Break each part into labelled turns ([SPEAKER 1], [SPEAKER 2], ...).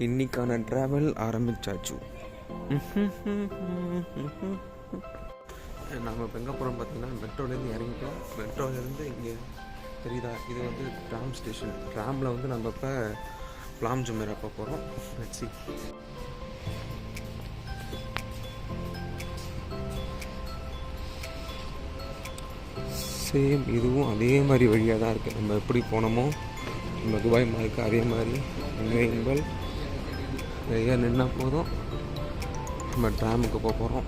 [SPEAKER 1] இன்னைக்கான ட்ராவல் ஆரம்பிச்சாச்சு. நம்ம இப்போ எங்கே போகிறோம் பார்த்தீங்கன்னா, மெட்ரோலேருந்து இறங்கிட்டோம். மெட்ரோலேருந்து இங்கே தெரியுதா, இது வந்து ட்ராம் ஸ்டேஷன். ட்ராமில் வந்து நம்ம இப்போ பிளாம் ஜுமேரா போகிறோம். Let's see. சேம் இதுவும் அதே மாதிரி வழியாக தான் இருக்குது. நம்ம எப்படி போனோமோ நம்ம துபாய் மாலுக்கு அதே மாதிரி இன்வேயபிள் நிறையா நின்னா போதும். நம்ம ட்ராமுக்கு போகிறோம்.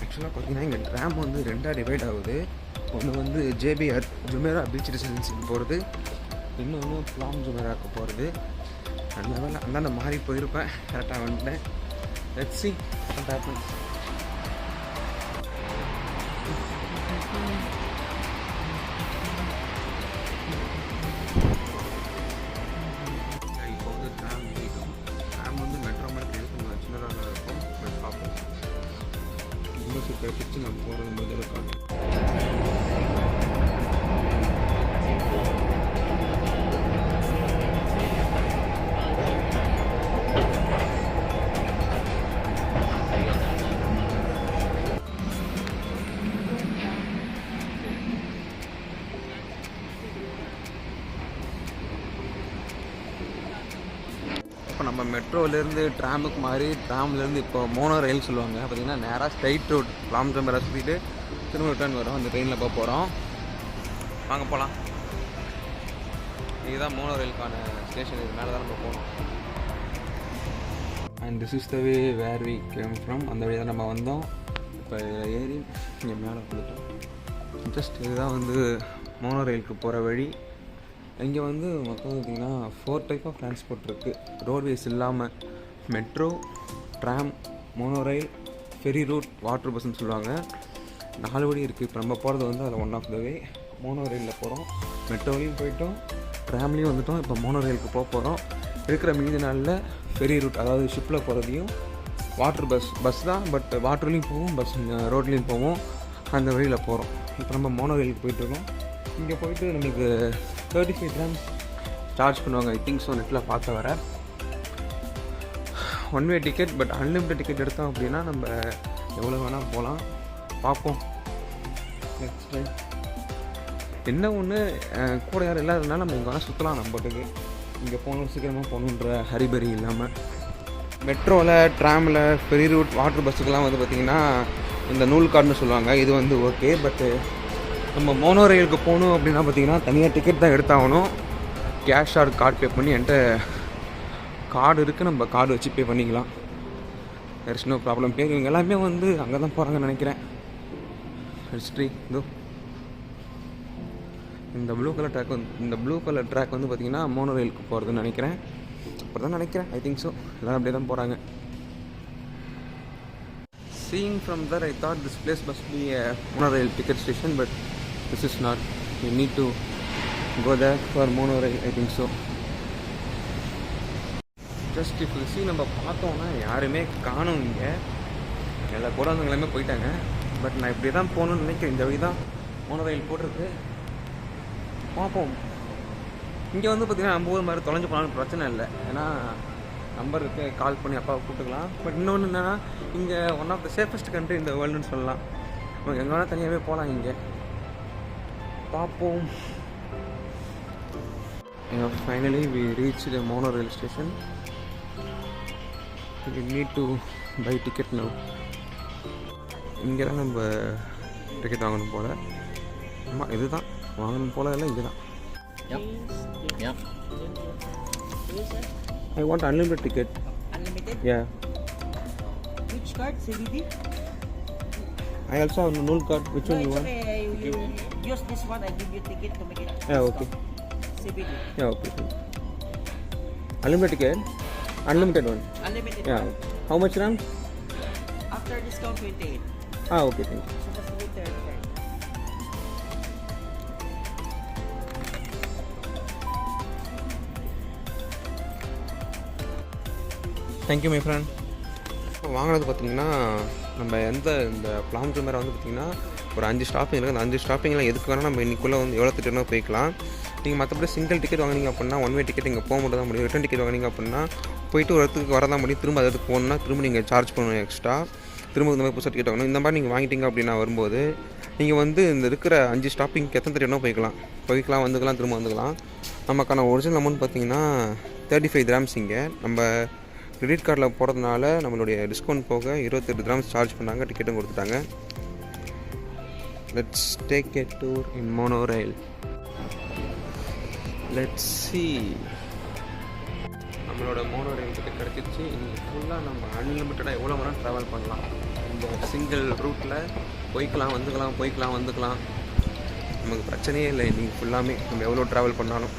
[SPEAKER 1] ஆக்சுவலாக பார்த்தீங்கன்னா இங்கே ட்ராம் வந்து ரெண்டாக டிவைட் ஆகுது. ஒன்று வந்து ஜேபிஆர் ஜுமேரா பீச் ரெசிடென்சிக்கு போகிறது, இன்னொன்று பிளாம் ஜுமேராவுக்கு போகிறது. அந்த வேலை அந்தாண்ட மாறி போயிருப்பேன், கரெக்டாக வந்துட்டேன். Let's see what happens. இப்போ வந்து ட்ராம் போயிட்டோம். ட்ராம் வந்து மெட்ரோ மாதிரி கொஞ்சம் சின்னதாக இருக்கும். பட் பார்ப்போம். ரொம்ப சூப்பர் பிடிச்சி நம்ம போகிறது முதல்ல காணும். இப்போ நம்ம மெட்ரோலேருந்து ட்ராமுக்கு மாதிரி, ட்ராம்லேருந்து இப்போ மோனோ ரயில் சொல்லுவாங்க பார்த்திங்கன்னா, நேராக ஸ்ட்ரைட் ரோட் பிளாம் ஜுமேரா சுற்றிட்டு திரும்ப ரிட்டர்ன் வரும். அந்த ட்ரெயினில் போகிறோம். வாங்க போகலாம். இதுதான் மோனோ ரயிலுக்கான ஸ்டேஷன். இது மேலே தான் நம்ம போகணும். And this is the way where we came from. அந்த வழியாக தான் நம்ம வந்தோம். இப்போ இதில் ஏறி இங்கே மேலே வந்துட்டோம். ஜஸ்ட் இதுதான் வந்து மோனோ ரயிலுக்கு போகிற வழி. இங்கே வந்து மொத்தம் பார்த்திங்கன்னா 4 டைப் ஆஃப் டிரான்ஸ்போர்ட் இருக்குது. ரோட்வேஸ் இல்லாமல் metro, tram, mono rail, ferry route, water பஸ்ன்னு சொல்லுவாங்க. 4 வழி இருக்குது. இப்போ நம்ம போகிறது வந்து அதில் one of the way. Mono ரயிலில் போகிறோம். மெட்ரோலையும் போயிட்டோம், ட்ராம்லேயும் வந்துட்டோம். இப்போ மோனோ ரயிலுக்கு போகிறோம். இருக்கிற மீதி நாளில் ஃபெரி ரூட், அதாவது ஷிப்பில் போகிறதையும், வாட்டர் பஸ் தான், பட் வாட்டர்லேயும் போவோம், பஸ் ரோட்லேயும் போவோம். அந்த வழியில் போகிறோம். இப்போ நம்ம மோனோ ரயிலுக்கு போயிட்டுருக்கோம். இங்கே போயிட்டு நமக்கு 35 dirhams சார்ஜ் பண்ணுவாங்க. ஐ திங்க் ஸோ, நெட்டில் பார்த்த வர one way ticket. But unlimited ticket எடுத்தோம் அப்படின்னா நம்ம எவ்வளோ வேணால் போகலாம். பார்ப்போம். என்ன ஒன்று, கூட யாரும் இல்லாததுனால நம்ம இங்கே வேணால் சுற்றலாம். நம்ம பாட்டுக்கு இங்கே போகணும், சீக்கிரமாக போகணுன்ற ஹரிபரி இல்லாமல். மெட்ரோவில், ட்ராமில், ஃபெரி ரூட், வாட்டர் பஸ்ஸுக்கெல்லாம் வந்து பார்த்திங்கன்னா இந்த நூல் கார்டுன்னு சொல்லுவாங்க. இது வந்து ஓகே. பட்டு நம்ம மோனோ ரயிலுக்கு போகணும் அப்படின்னா பார்த்திங்கன்னா தனியாக டிக்கெட் தான் எடுத்தாகணும். கேஷ் ஆர் கார்டு பே பண்ணி, என்கிட்ட கார்டு இருக்குது, நம்ம கார்டு வச்சு பே பண்ணிக்கலாம். There is no problem. பேர் இவங்க எல்லாமே வந்து அங்கே தான் போகிறாங்கன்னு நினைக்கிறேன். ஹிஸ்ட்ரி இதோ இந்த ப்ளூ கலர் ட்ராக் வந்து பார்த்திங்கன்னா மோனோ ரயிலுக்கு போகிறதுன்னு நினைக்கிறேன். அப்படி தான் நினைக்கிறேன். I think so. எல்லோரும் அப்படியே தான் போகிறாங்க. Seeing from there, I thought this place must be a monorail ticket station, but this is not. You need to go there for monorail, I think so. Just if you see, நம்ம பார்த்தோன்னா யாருமே காணும். இங்கே எல்லா கூட வந்து எல்லாமே போயிட்டாங்க. பட் நான் இப்படி தான் போகணுன்னு நினைக்கிறேன். இந்த வழி தான் மோனோரயில் போட்டிருக்கு. பார்ப்போம். இங்கே வந்து பார்த்திங்கன்னா நம்ம ஊர் மாதிரி தொலைஞ்சு போனாலும் பிரச்சனை இல்லை. ஏன்னா நம்பருக்கு கால் பண்ணி அப்பாவை கூப்பிட்டுக்கலாம். பட் இன்னொன்று என்னென்னா, இங்கே one of the safest country இந்த வேர்ல்டுன்னு சொல்லலாம். நம்ம எங்கே வேணால் தனியாகவே போகலாம். இங்கே பார்ப்போம். Finally we reach the mono rail station. We need to buy ticket now. இங்கே தான் நம்ம டிக்கெட் வாங்கணும் போல். ஆமாம், இது தான் வாங்கணும் போல். இல்லை, இங்கே தான். I want unlimited ticket.
[SPEAKER 2] Unlimited?
[SPEAKER 1] Yeah.
[SPEAKER 2] Which card? CBD?
[SPEAKER 1] I also have null card. Which one you want?
[SPEAKER 2] Okay. You use this one. I give you ticket to make it.
[SPEAKER 1] Yeah, okay.
[SPEAKER 2] CBD.
[SPEAKER 1] Yeah, okay. Unlimited ticket? Unlimited one?
[SPEAKER 2] Unlimited
[SPEAKER 1] Yeah.
[SPEAKER 2] one.
[SPEAKER 1] How much RAM?
[SPEAKER 2] After discount, 28.
[SPEAKER 1] Okay, thank you.
[SPEAKER 2] Supposed to be 30.
[SPEAKER 1] Thank you, my friend. இப்போ வாங்கினது பார்த்திங்கன்னா, நம்ம இந்த பிளாம் Jumeirah வந்து பார்த்திங்கன்னா ஒரு 5 stopping இருக்குது. அந்த 5 ஸ்டாப்பிங்கில் எதுக்கு வேணால் நம்ம இன்றைக்குள்ளே வந்து எவ்வளோ திட்டம்னா போய்க்கலாம். நீங்கள் மற்றபடி சிங்கிள் டிக்கெட் வாங்கினீங்க அப்படின்னா ஒன் வே டிக்கெட் இங்கே போக மட்டும் தான் முடியும். ரிட்டன் டிக்கெட் வாங்கினீங்க அப்படின்னா போயிட்டு ஒரு இடத்துக்கு வரதான் முடியும். திரும்ப அது இடத்துக்கு போகணுன்னா திரும்ப நீங்கள் சார்ஜ் பண்ணணும் எக்ஸ்ட்ரா. திரும்ப இந்த மாதிரி புதுசாக டிக்கெட் வாங்கணும். இந்த மாதிரி நீங்கள் வாங்கிட்டீங்க அப்படின்னா வரும்போது நீங்கள் வந்து இந்த இருக்கிற 5 ஸ்டாப்பிங்க்கு எத்தனை தடவை போய்க்கலாம் வந்துக்கலாம் திரும்ப வந்துக்கலாம். நமக்கான ஒரிஜினல் அமௌண்ட் பார்த்தீங்கன்னா 35 dirhams. இங்கே நம்ம கிரெடிட் கார்டில் போகிறதுனால நம்மளுடைய டிஸ்கவுண்ட் போக 28 dirhams சார்ஜ் பண்ணாங்க. டிக்கெட்டும் கொடுத்துட்டாங்க. Let's take a tour in monorail. Let's see. நம்மளோட மோனோரெயில் டிக்கெட் கிடச்சிச்சு. இன்றைக்கி ஃபுல்லாக நம்ம அன்லிமிட்டடாக எவ்வளோ நேரம் ட்ராவல் பண்ணலாம். இந்த சிங்கிள் ரூட்டில் போய்க்கலாம் வந்துக்கலாம். நமக்கு பிரச்சனையே இல்லை. இன்றைக்கி ஃபுல்லாமே நம்ம எவ்வளோ ட்ராவல் பண்ணாலும்.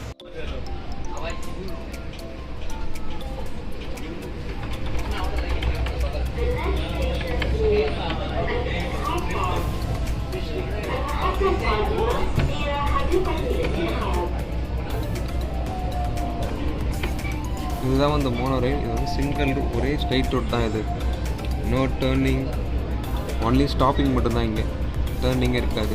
[SPEAKER 1] இதுதான் வந்து மோனோரெயில். இது வந்து சிங்கிள் ரூட், ஒரே ஸ்ட்ரைட் ரூட் தான் இது. நோ டேர்னிங், ஒன்லி ஸ்டாப்பிங் மட்டும்தான். இங்கே டேர்னிங்கே இருக்காது.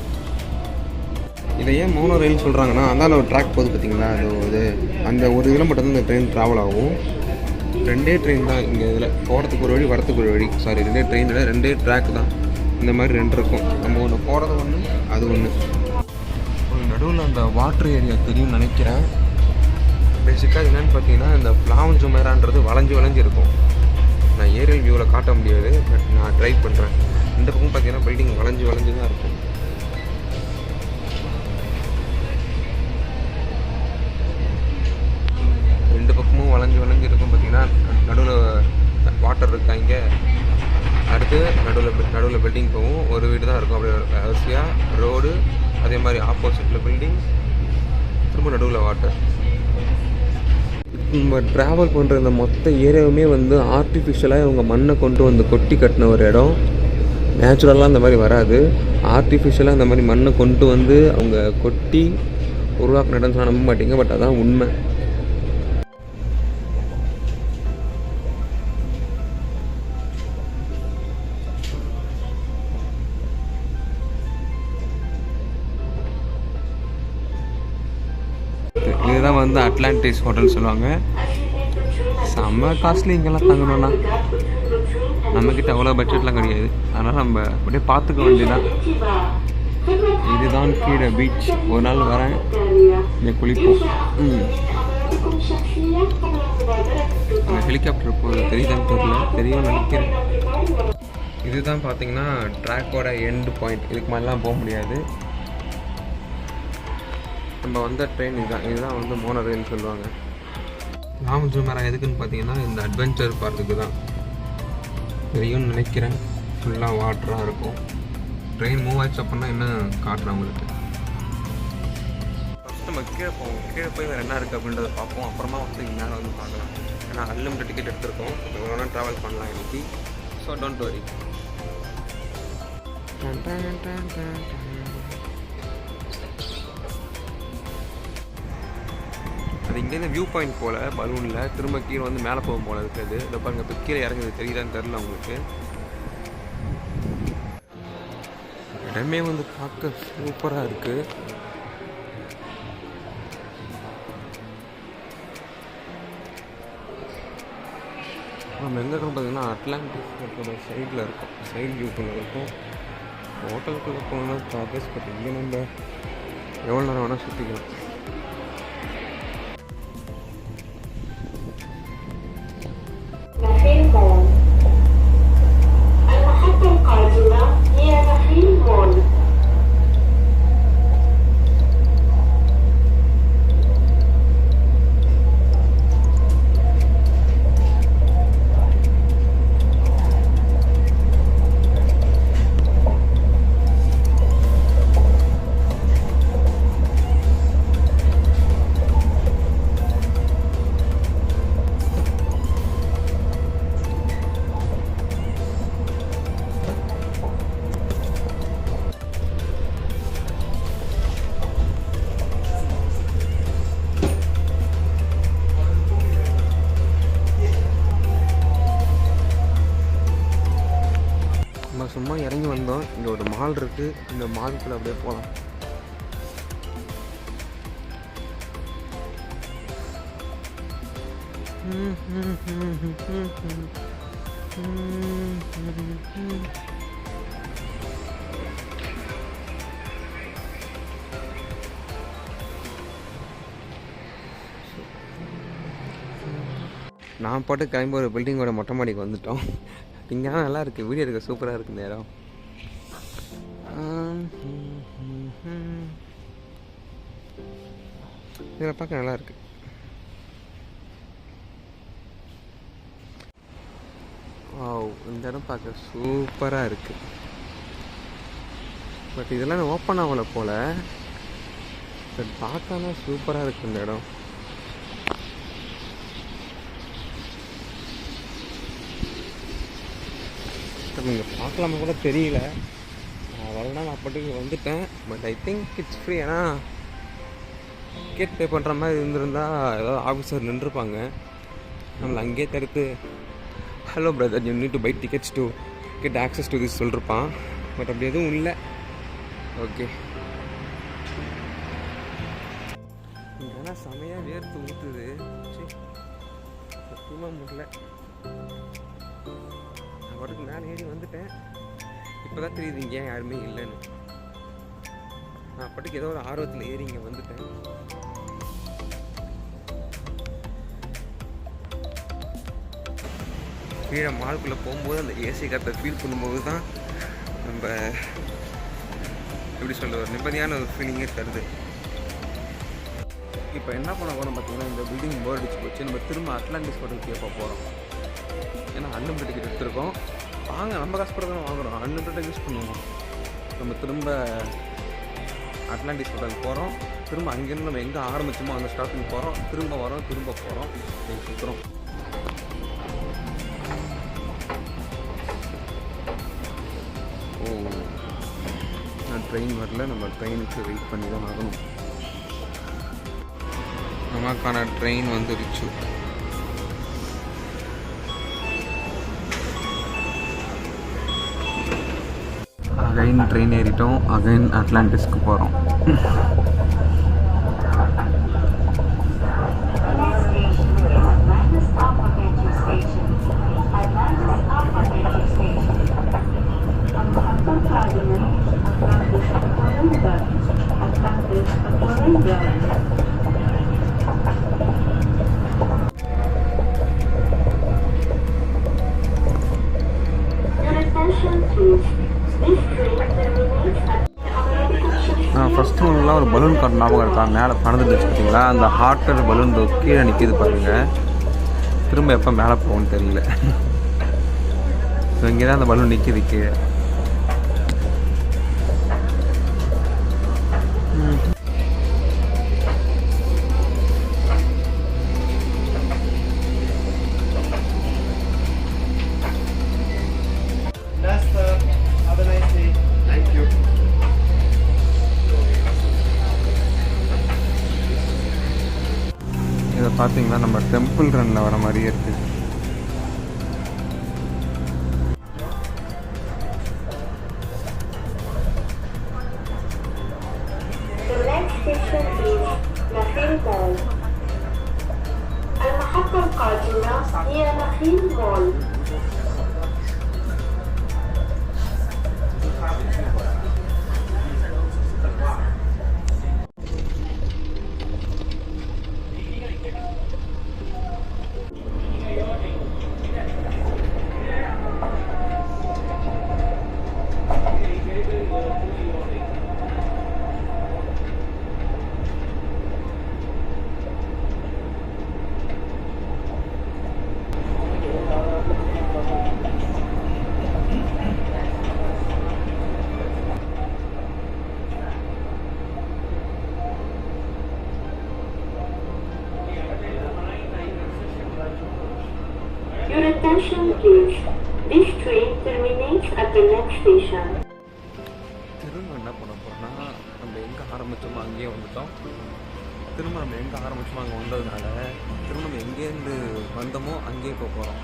[SPEAKER 1] இதை ஏன் மோனோரெயில் சொல்கிறாங்கன்னா அந்தால ஒரு ட்ராக் போகுது பார்த்தீங்களா, அது அந்த ஒரு இதில் மட்டும்தான் இந்த ட்ரெயின் ட்ராவல் ஆகும். 2 ட்ரெயின் தான் இங்கே. இதில் போகிறதுக்கு ஒரு வழி, வரத்துக்கு ஒரு வழி. 2 ட்ரெயினில் 2 ட்ராக் தான். இந்த மாதிரி 2 இருக்கும். நம்ம ஒன்று போகிறது ஒன்று, அது ஒன்று. நடுவில் அந்த வாட்டர் ஏரியா தெரியும்னு நினைக்கிறேன். பேசிக்காக என்னென்னு பார்த்தீங்கன்னா இந்த ஃப்ளாவன் ஜுமேரான்றது வளைஞ்சு இருக்கும். நான் ஏரியல் வியூவில் காட்ட முடியாது, பட் நான் ட்ரை பண்ணுறேன். இந்த பக்கம் பார்த்தீங்கன்னா பில்டிங் வளைஞ்சு தான் இருக்கும். ரெண்டு பக்கமும் வளைஞ்சு இருக்கும். பார்த்தீங்கன்னா நடுவில் வாட்டர் இருக்கா இங்கே. அடுத்து நடுவில் பில்டிங் போகும். ஒரு வீடு தான் இருக்கும். அப்படியே வரிசையாக ரோடு, அதே மாதிரி ஆப்போசிட்டில் பில்டிங், திரும்ப நடுவில் வாட்டர். நம்ம ட்ராவல் பண்ணுற இந்த மொத்த ஏரியாவுமே வந்து ஆர்டிஃபிஷியலாக இவங்க மண்ணை கொண்டு வந்து கொட்டி கட்டின ஒரு இடம். நேச்சுரலாக இந்த மாதிரி வராது. ஆர்டிஃபிஷியலாக இந்த மாதிரி மண்ணை கொண்டு வந்து அவங்க கொட்டி உருவாக்கின இடம்னு சொன்னால் நம்ப மாட்டீங்க, பட் அதான் உண்மை. இதுதான் வந்து அட்லாண்டிஸ் ஹோட்டல் சொல்லுவாங்க. செம்ம காஸ்ட்லி இங்கெல்லாம் தங்கணும்னா. நம்மக்கிட்ட அவ்வளோ பட்ஜெட்லாம் கிடையாது. அதனால் நம்ம அப்படியே பார்த்துக்க வேண்டியதான். இதுதான் கீழே பீச். ஒரு நாள் வரேன், இங்கே குளிப்போம். அந்த ஹெலிகாப்டர் போகுது, தெரியுதான்னு தெரியல, தெரியும்னு நினைக்கிறேன். இதுதான் பார்த்தீங்கன்னா ட்ராக்கோட எண்டு பாயிண்ட். இதுக்கு மாதிரிலாம் போக முடியாது. நம்ம வந்த ட்ரெயின் இதுதான் வந்து மோனோரெயில் சொல்லுவாங்க. ஃப்ளாவன் ஜுமேரா எதுக்குன்னு பார்த்தீங்கன்னா இந்த அட்வென்ச்சர் பார்க்குக்கு தான். தெரியும்னு நினைக்கிறேன். ஃபுல்லாக வாட்டராக இருக்கும். ட்ரெயின் மூவ் ஆச்சு அப்படின்னா என்ன காட்டுறேன் உங்களுக்கு. ஃபஸ்ட்டு நம்ம கீழே போய் வேறு என்ன இருக்குது அப்படின்றத பார்ப்போம். அப்புறமா வந்து இங்கே மேலே வந்து பார்க்கலாம். ஏன்னா அன்லிமிட்டட் டிக்கெட் எடுத்திருக்கோம். எவ்வளோ நேரம் ட்ராவல் பண்ணலாம் இன்னைக்கு. So don't worry. அது இங்கேருந்து வியூ பாயிண்ட் போல் பலூனில் திரும்ப கீழே வந்து மேலே போகும் போல் இருக்குது. இதை பாருங்க, இப்போ கீழே இறங்குது, தெரியுதான்னு தெரில உங்களுக்கு. இடமே வந்து பார்க்க சூப்பராக இருக்குது. நம்ம எங்கே இருக்கோம் பார்த்தீங்கன்னா அட்லாண்டிஸ் சைடில் இருக்கும். சைடு வியூக்குள்ளே இருக்கும். ஹோட்டலுக்குள்ளே போகணுன்னா சார்ஜஸ், பட் இங்கே நம்ம எவ்வளோ நேரம் வேணால் சுற்றிக்கலாம். சும்மா இறங்கி வந்தோம். இங்கே ஒரு மால் இருக்குது. இந்த மாலுக்குள்ளே அப்படியே போகலாம். நான் பாட்டு கிளம்பி ஒரு பில்டிங்கோட மொட்டை மாடிக்கு வந்துட்டோம். இங்கே நல்லா இருக்குது, வீடியோ எடுக்க சூப்பராக இருக்குது இந்த இடம். இதில் பார்க்க நல்லா இருக்கு. இந்த இடம் பார்க்க சூப்பராக இருக்குது. பட் இதெல்லாம் ஓப்பன் ஆகலை போல். பட் பார்க்கனா சூப்பராக இருக்குது இந்த இடம். நீங்கள் பார்க்கலாமா கூட தெரியல. வரலன்னா நான் பாட்டுக்கு வந்துட்டேன். But I think it's free. ஏன்னா டிக்கெட் பே பண்ணுற மாதிரி இருந்திருந்தால் ஏதாவது ஆஃபீஸர் நின்றுருப்பாங்க, நம்மளை அங்கேயே தடுத்து hello brother you need to buy tickets to get access to this சொல்லிருப்பான். பட் அப்படி எதுவும் இல்லை. ஓகே, இங்கே செமையாக வேர்த்து ஊற்றுது. சத்தியமாக முடியல. நான் பாட்டுக்கு மேலே ஏறி வந்துட்டேன். இப்போ தான் தெரியுது இங்கே யாருமே இல்லைன்னு. நான் பாட்டுக்கு ஏதோ ஒரு ஆர்வத்தில் ஏறி இங்கே வந்துட்டேன். கீழே மால்குள்ளே போகும்போது அந்த ஏசி காற்றை ஃபீல் பண்ணும்போது தான் நம்ம எப்படி சொல்ல ஒரு நிம்மதியான ஒரு ஃபீலிங்கே தருது. இப்போ என்ன பண்ண போகிறோம் பார்த்தீங்கன்னா, இந்த பில்டிங் போர் அடிச்சு போச்சு. நம்ம திரும்ப அட்லாண்டிஸ் ஹோட்டலுக்கு கேட்க போகிறோம். ஏன்னா அன்லிமிட்டட் டிக்கெட் எடுத்துருக்கோம். வாங்க, நம்ம காசு கூட தான் வாங்குகிறோம், அன்லிமிட்டட் யூஸ் பண்ணுவோம். நம்ம திரும்ப அட்லாண்டிஸ் ஹோட்டலுக்கு போகிறோம். திரும்ப அங்கேருந்து நம்ம எங்கே ஆரம்பிச்சோமோ அந்த ஸ்டாப்பிங் போகிறோம். திரும்ப வரோம், திரும்ப போகிறோம், சுற்றுறோம். நான் ட்ரெயின் வரல, நம்ம ட்ரெயினுக்கு வெயிட் பண்ணி தான் ஆகணும். நமக்கான ட்ரெயின் வந்துடுச்சு. அகைன் ட்ரெயின் ஏறிட்டோம். அகைன் அட்லாண்டிஸ்க்கு போகிறோம். ஃபஸ்ட்டு ஒன்றுலாம் ஒரு பலூன் கார்டு ஞாபகம் இருக்கா? மேலே பறந்துடுச்சு பார்த்தீங்களா? அந்த ஹாட்டர் பலூன் கீழே நிற்கிது பாருங்கள். திரும்ப எப்போ மேலே போகும்னு தெரியல. ஸோ இங்கே தான் அந்த பலூன் நிற்கிது கீழே. இதை பார்த்தீங்கன்னா நம்ம டெம்பிள் ரன்ல வர மாதிரியே இருக்குது.
[SPEAKER 3] المحطة القادمة هي نخيل مول. Your attention please. This train terminates at the next station.
[SPEAKER 1] திரும்ப என்ன பண்ண போகிறோம்னா, நம்ம எங்கே ஆரம்பித்தோமோ அங்கேயே வந்துட்டோம். திரும்ப நம்ம எங்கே ஆரம்பித்தோமோ அங்கே வந்ததுனால திரும்ப நம்ம எங்கேருந்து வந்தோமோ அங்கேயே போக போகிறோம்.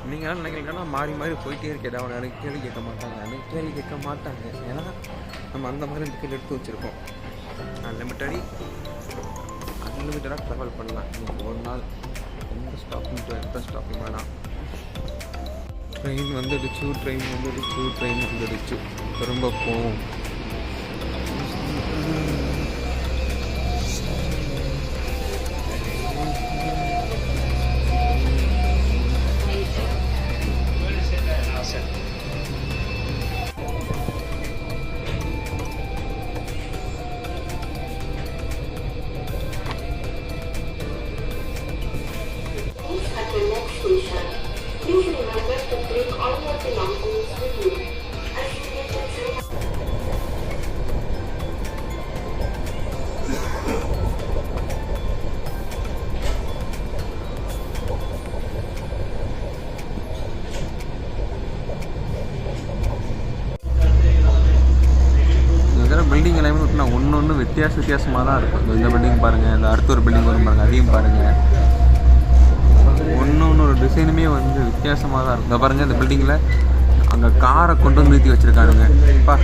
[SPEAKER 1] நீங்கள் என்ன நினைக்கிறீங்கன்னா மாறி மாறி போயிட்டே இருக்கேடா, அவனை எனக்கு கேள்வி கேட்க மாட்டாங்க, எனக்கு கேள்வி கேட்க மாட்டாங்க. ஏன்னா நம்ம அந்த மாதிரி டிக்கெட் எடுத்து வச்சுருக்கோம். அன்லிமிட்டட் அன்லிமிட்டடாக ட்ராவல் பண்ணலாம். நீங்கள் ஒரு நாள் எந்த ஸ்டாப்பிங் டு எந்த ஸ்டாப்பிங் வேணாம். ட்ரெயின் வந்துடுச்சு, திரும்ப போவோம்.
[SPEAKER 3] At the next station, please remember to bring all your belongings with you. As you get the train.
[SPEAKER 1] Building எல்லாமே பார்த்தீங்கன்னா ஒன்று வித்தியாசமாக தான் இருக்கும். இந்த பில்டிங் பாருங்கள், இந்த அடுத்த ஒரு பில்டிங் வரும் பாருங்கள், அதையும் பாருங்கள். ஒன்று ஒரு டிசைனுமே வந்து வித்தியாசமாக தான் இருக்கும். இந்த பாருங்கள், இந்த பில்டிங்கில் அங்கே காரை கொண்டு வந்து நிறுத்தி வச்சுருக்கானுங்க. பா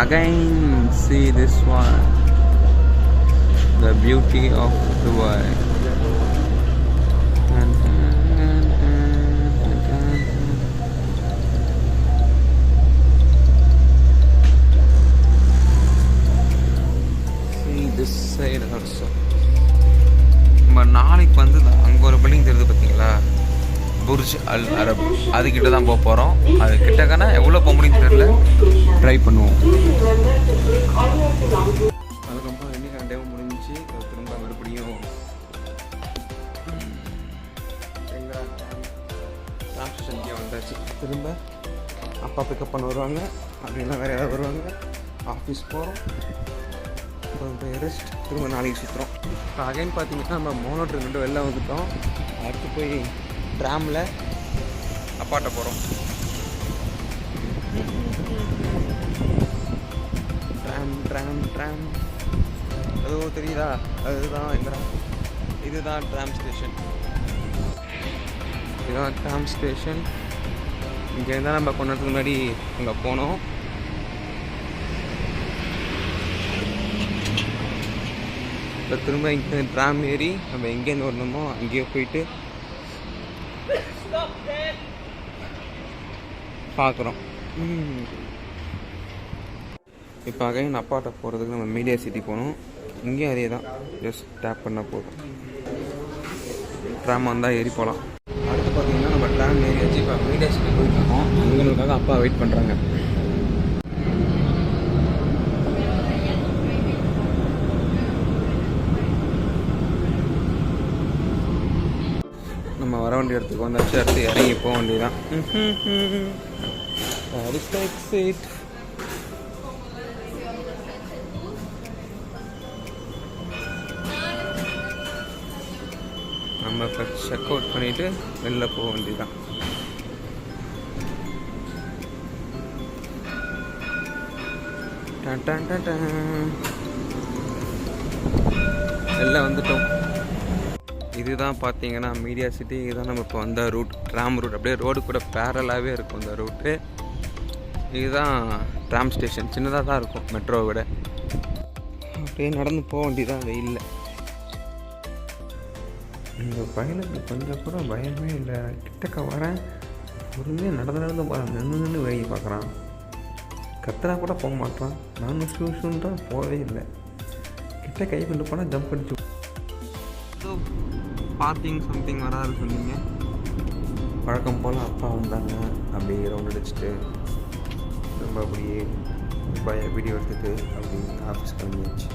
[SPEAKER 1] again see this one, the beauty of Dubai. This side also. நம்ம நாளைக்கு வந்து அங்கே ஒரு பில்டிங் தெரியுது பார்த்தீங்களா, புர்ஜ் அல் அரப், அதுக்கிட்ட தான் போக போகிறோம். அது கிட்டக்கனா எவ்வளோ போக முடியும்னு தெரியல, ட்ரை பண்ணுவோம். அதுக்கப்புறம் இன்னைக்கு டேவும் முடிஞ்சிச்சு. திரும்ப மறுபடியும் இங்கே வந்தாச்சு. திரும்ப அப்பா பிக்கப் பண்ண வருவாங்க, அப்படின்னா வேறு யாராவது வருவாங்க. ஆஃபீஸ் போகிறோம், ரெஸ்ட், திரும்ப நாளைக்கு சுற்றுறோம். இப்போ அகைன் பார்த்தீங்கன்னா நம்ம மோனோ ட்ரெயின் வெளில வந்துட்டோம். அடுத்து போய் ட்ராமில் அப்பாட்ட போகிறோம். ட்ராம் அதுவும் தெரியுதா, அதுதான் இதுதான் ட்ராம் ஸ்டேஷன். இதுதான் ட்ராம் ஸ்டேஷன். இங்கேருந்து நம்ம கொஞ்ச நேரத்துக்கு முன்னாடி அங்கே போனோம். இப்போ திரும்ப இங்கே ட்ராம் ஏறி நம்ம எங்கேருந்து வரணுமோ அங்கேயே போயிட்டு பார்க்குறோம். இப்போ அகைன் அப்பாட்ட போகிறதுக்கு நம்ம மீடியா சிட்டி போகணும். இங்கேயும் அதே தான், ஜஸ்ட் டேப் பண்ணால் போதும். ட்ராம் வந்தால் ஏறி போகலாம். அடுத்து பார்த்தீங்கன்னா நம்ம ட்ராம் ஏறியாச்சு. இப்போ மீடியா சிட்டி போயிட்டுருக்கோம். அவங்களுக்காக அப்பா வெயிட் பண்ணுறாங்க. நம்ம வர வேண்டிய இடத்துக்கு வந்தாச்சு. அடுத்து இறங்கி போக வேண்டியதான். நம்ம இப்போ செக் அவுட் பண்ணிவிட்டு வெளில போக வேண்டியதான். வெளில வந்துட்டோம். இதுதான் பார்த்தீங்கன்னா மீடியா சிட்டி. இதுதான் நம்ம இப்போ வந்த ரூட், ட்ராம் ரூட். அப்படியே ரோடு கூட பேரலாகவே இருக்கும் இந்த ரூட்டு. இதுதான் ட்ராம் ஸ்டேஷன். சின்னதாக தான் இருக்கும் மெட்ரோவை விட. அப்படியே நடந்து போக வேண்டியதான் வெயில்ல. இந்த பயலுக்கு கொஞ்சம் கூட பயமே இல்லை. கிட்டக்க வரேன், பொறுமையாக நடந்து போகிறேன். நின்று வெளியே பார்க்குறான். கத்துனா கூட போக மாட்டான். நானும் ஷூஷுன்றான், போகவே இல்லை. கிட்ட கை கொண்டு போனால் ஜம்ப் அடிச்சு. பார்க்கிங் சம்திங் வராது சொன்னீங்க. வழக்கம் போல் அப்பா வந்தாங்க. அப்படியே ரவுண்ட் அடிச்சுட்டு நம்ம அப்படியே வீடியோ எடுத்துட்டு அப்படி ஆஃபீஸ் கிளம்பியாச்சு.